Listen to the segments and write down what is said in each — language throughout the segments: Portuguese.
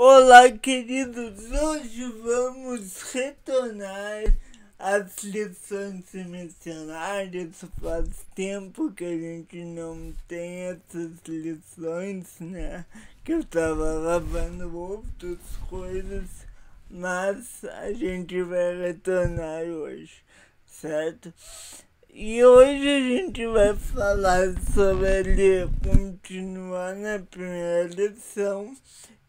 Olá, queridos! Hoje vamos retornar às lições missionárias. Faz tempo que a gente não tem essas lições, né? Que eu tava lavando outras coisas, mas a gente vai retornar hoje, certo? E hoje a gente vai falar sobre continuar na primeira lição,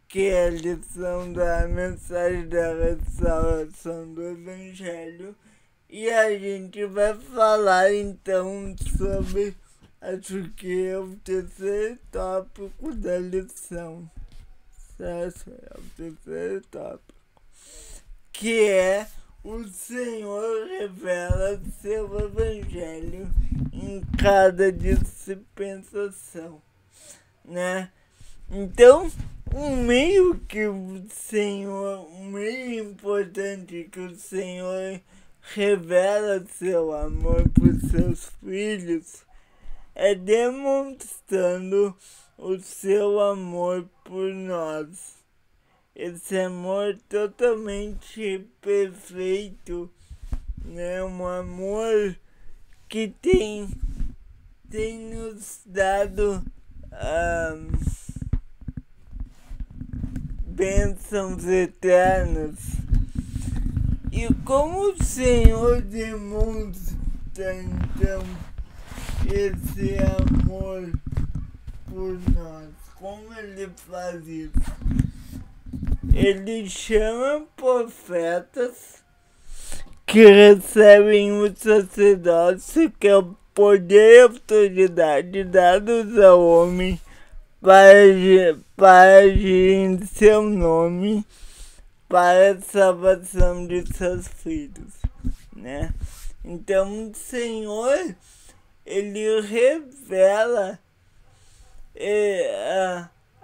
que é a lição da mensagem da restauração do Evangelho, e a gente vai falar então sobre, acho que é o terceiro tópico da lição, certo? É o terceiro tópico, que é: o Senhor revela seu Evangelho em cada dispensação, né? Então, um meio importante que o Senhor revela seu amor por seus filhos é demonstrando o seu amor por nós. Esse amor totalmente perfeito, né? Um amor que tem nos dado bênçãos eternas. E como o Senhor demonstra então esse amor por nós? Como ele faz isso? Ele chama profetas que recebem o sacerdócio, que é o poder e autoridade dados ao homem para agir em seu nome para a salvação de seus filhos, né? Então o Senhor, ele revela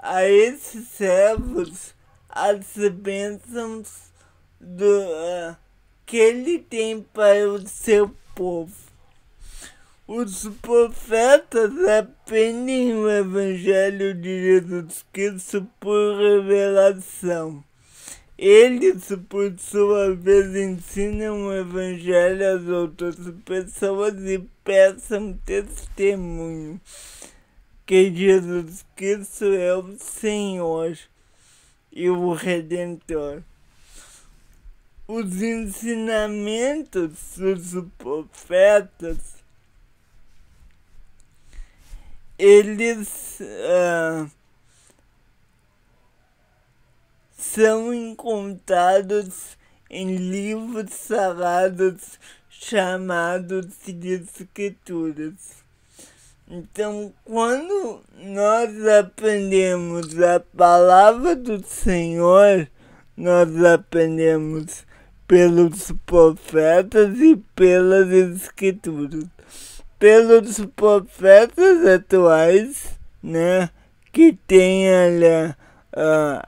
a esses servos as bênçãos que ele tem para o seu povo. Os profetas aprendem o Evangelho de Jesus Cristo por revelação. Eles, por sua vez, ensinam o Evangelho às outras pessoas e prestam testemunho que Jesus Cristo é o Senhor e o Redentor. Os ensinamentos dos profetas, eles são encontrados em livros sagrados chamados de Escrituras. Então, quando nós aprendemos a palavra do Senhor, nós aprendemos pelos profetas e pelas Escrituras. Pelos profetas atuais, né, que tem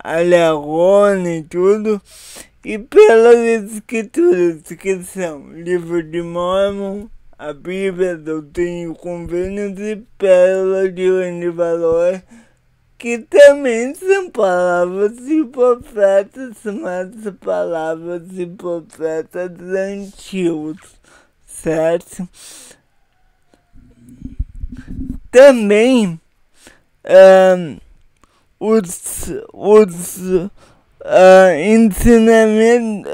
Aaron e tudo, e pelas Escrituras, que são Livro de Mórmon, a Bíblia, Doutrina e Convênios e Pérola de Grande Valor, que também são palavras de profetas, mas palavras de profetas antigos, certo? Também ensinamentos,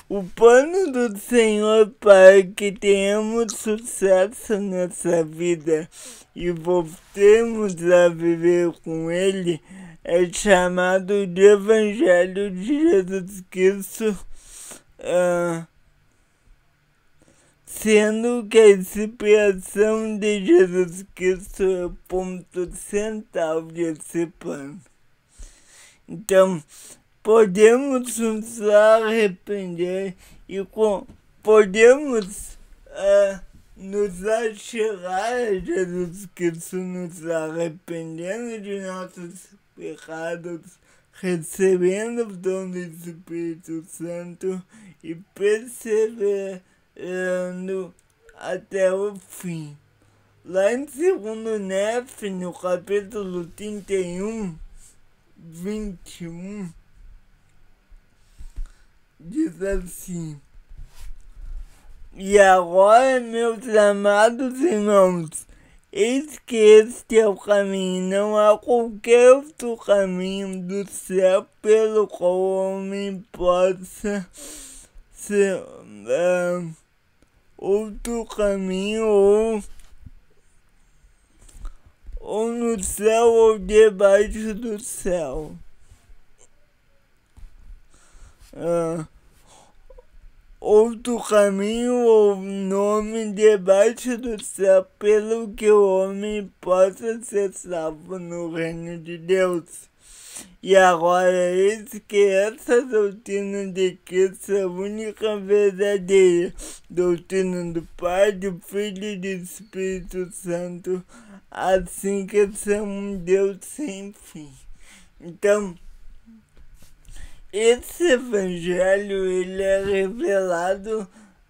o plano do Senhor para que tenhamos sucesso nessa vida e voltemos a viver com Ele é chamado de Evangelho de Jesus Cristo, sendo que a inspiração de Jesus Cristo é o ponto central desse plano. Então, podemos nos arrepender e podemos nos achegar a Jesus Cristo, nos arrependendo de nossos pecados, recebendo o dom do Espírito Santo e perseverando até o fim. Lá em 2 Nef, no capítulo 31, 21 diz assim: E agora, meus amados irmãos, eis que este é o caminho, não há qualquer outro caminho do céu pelo qual o homem possa ser outro caminho ou no céu ou debaixo do céu. Outro caminho ou nome debaixo do céu pelo que o homem possa ser salvo no reino de Deus. E agora eis que essa doutrina de Cristo é a única verdadeira doutrina do Pai, do Filho e do Espírito Santo, assim que são um Deus sem fim. Então, esse evangelho, ele é revelado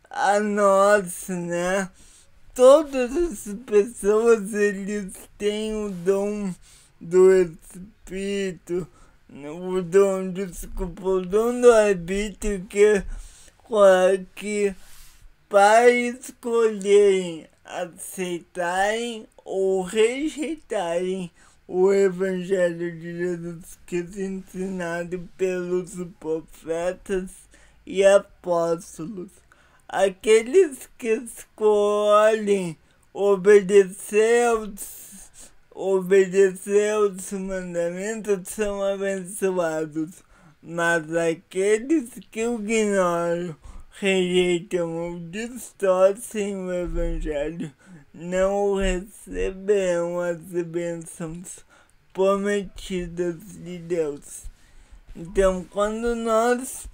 a nós, né? Todas as pessoas, eles têm o dom do Espírito, o dom do arbítrio que para escolherem, aceitarem ou rejeitarem o Evangelho de Jesus Cristo ensinado pelos profetas e apóstolos. Aqueles que escolhem obedecer aos mandamentos são abençoados, mas aqueles que o ignoram, rejeitam ou distorcem o Evangelho não receberão as bênçãos prometidas de Deus. Então, quando nós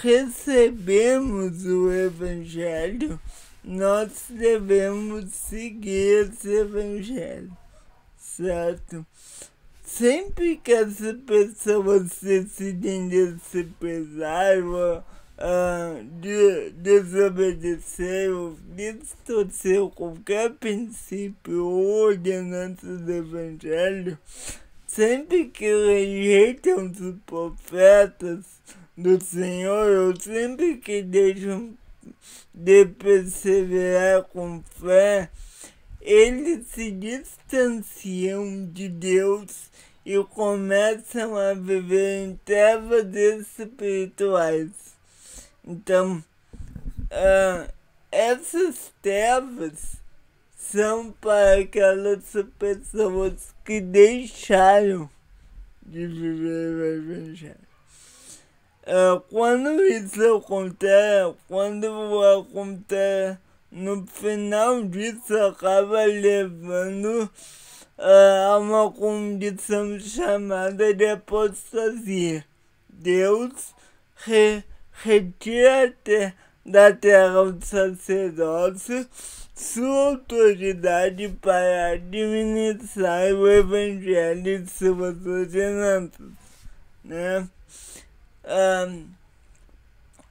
recebemos o Evangelho, nós devemos seguir esse Evangelho, certo? Sempre que as pessoas decidem desprezar desobedecer ou distorcer qualquer princípio ou ordenança do Evangelho, sempre que rejeitam os profetas do Senhor, ou sempre que deixam de perseverar com fé, eles se distanciam de Deus e começam a viver em trevas espirituais. Então, essas trevas são para aquelas pessoas que deixaram de viver o Evangelho. Quando isso acontece, no final disso acaba levando a uma condição chamada de apostasia. Deus retira da terra do sacerdócio sua autoridade para administrar o Evangelho e suas ordenanças, né?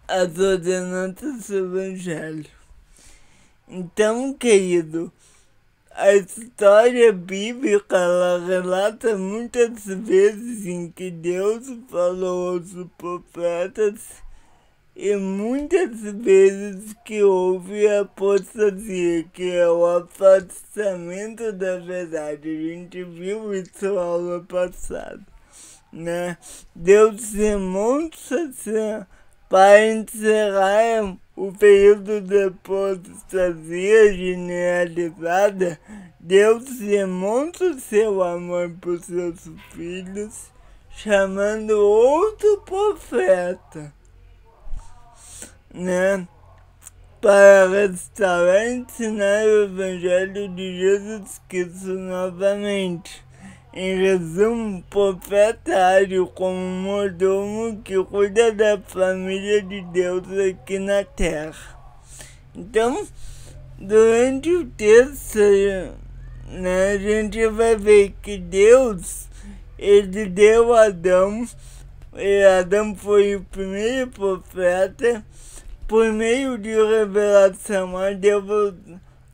As ordenanças do Evangelho. Então, querido, a história bíblica, ela relata muitas vezes em que Deus falou aos profetas e muitas vezes que houve a apostasia, que é o afastamento da verdade. A gente viu isso na aula passada, né? Deus demonstra para encerrar o período de apostasia generalizada. Deus demonstra seu amor por seus filhos, chamando outro profeta, né, para restaurar e ensinar o Evangelho de Jesus Cristo novamente. Em resumo, profetário como um mordomo que cuida da família de Deus aqui na terra. Então, durante o texto, né, a gente vai ver que Deus, ele deu a Adão, e Adão foi o primeiro profeta. Por meio de revelação,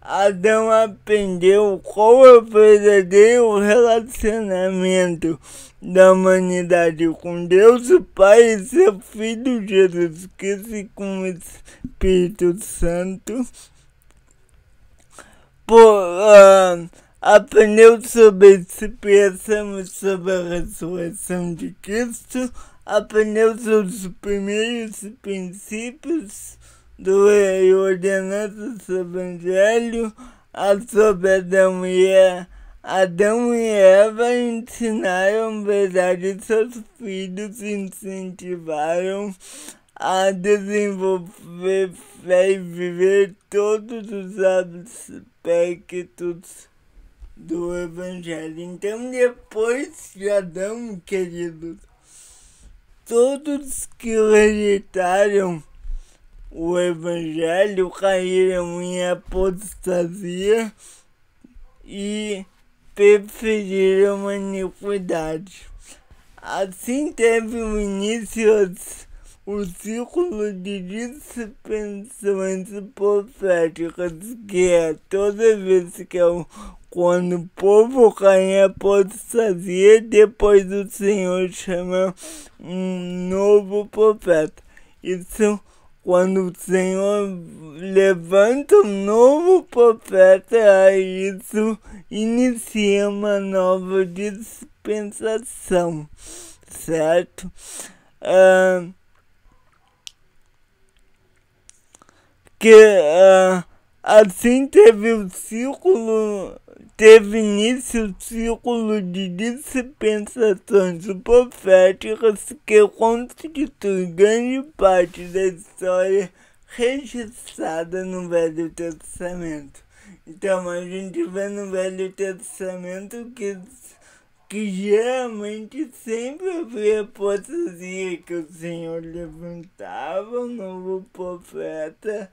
Adão aprendeu qual é o verdadeiro relacionamento da humanidade com Deus, o Pai e seu Filho Jesus Cristo e com o Espírito Santo. Aprendeu sobre a expiação e sobre a ressurreição de Cristo, aprendeu sobre os primeiros princípios e ordenanças do Evangelho, sobre Adão e Eva ensinaram verdade aos seus filhos e incentivaram a desenvolver fé e viver todos os aspectos do Evangelho. Então, depois de Adão, queridos, todos que rejeitaram o Evangelho caíram em apostasia e preferiram a iniquidade. Assim teve o início o ciclo de dispensações proféticas, que é toda vez que quando o povo cai em apostasia, depois o Senhor chama um novo profeta. Isso quando o Senhor levanta um novo profeta, aí isso inicia uma nova dispensação, certo? Assim teve início o ciclo de dispensações proféticas que constitui grande parte da história registrada no Velho Testamento. Então a gente vê no Velho Testamento que geralmente sempre havia apostasia, que o Senhor levantava um novo profeta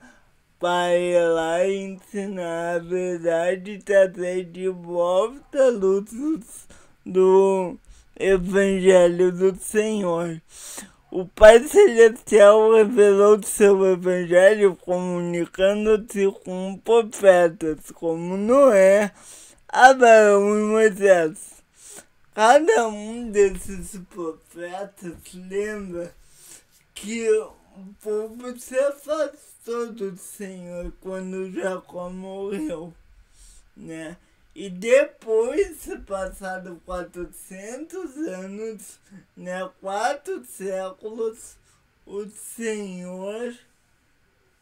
para ir lá e ensinar a verdade e trazer de volta a luz do Evangelho do Senhor. O Pai Celestial revelou seu Evangelho comunicando-se com profetas como Noé, Abraão e Moisés. Cada um desses profetas lembra que o povo se afastou do Senhor quando Jacó morreu, né? E depois, passado 400 anos, né, 4 séculos, o Senhor,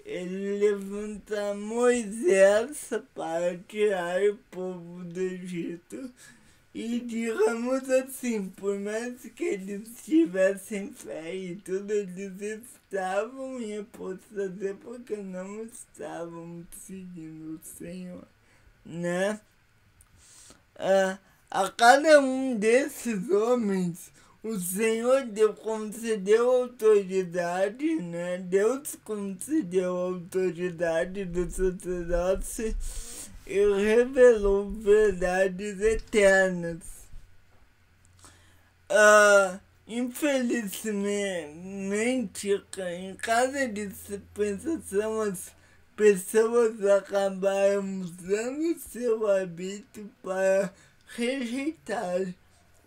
ele levanta Moisés para tirar o povo do Egito. E digamos assim, por mais que eles tivessem fé e tudo, eles estavam em apostasia porque não estavam seguindo o Senhor, né? A cada um desses homens, o Senhor concedeu autoridade, né? Deus concedeu autoridade do sacerdócio e revelou verdades eternas. Infelizmente, em cada dispensação, as pessoas acabaram usando seu hábito para rejeitar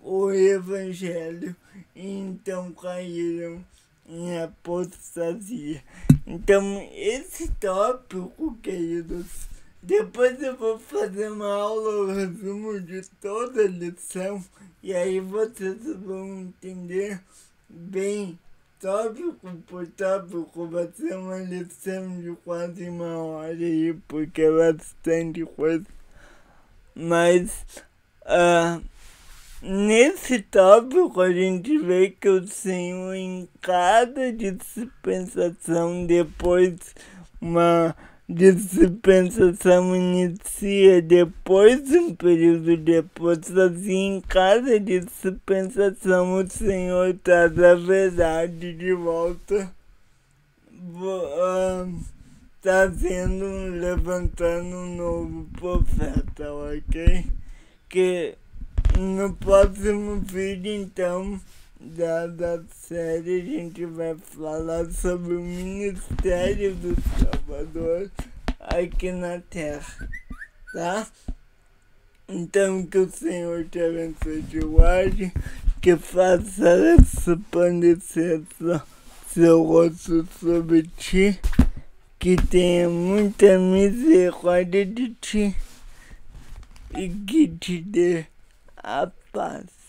o Evangelho e então caíram em apostasia. Então, esse tópico, queridos, depois eu vou fazer uma aula, resumo de toda a lição, e aí vocês vão entender bem, tópico por tópico. Vai ser uma lição de quase 1 hora aí, porque é bastante coisa. Mas, nesse tópico a gente vê que o Senhor, em cada dispensação, depois uma dispensação inicia depois de um período depois, assim, em cada dispensação o Senhor traz a verdade de volta, levantando um novo profeta, ok? Que no próximo vídeo, então, da série, a gente vai falar sobre o ministério do Salvador. aqui na terra, tá? Então que o Senhor te abençoe, te guarde, que faça resplandecer seu rosto sobre ti, que tenha muita misericórdia de ti e que te dê a paz.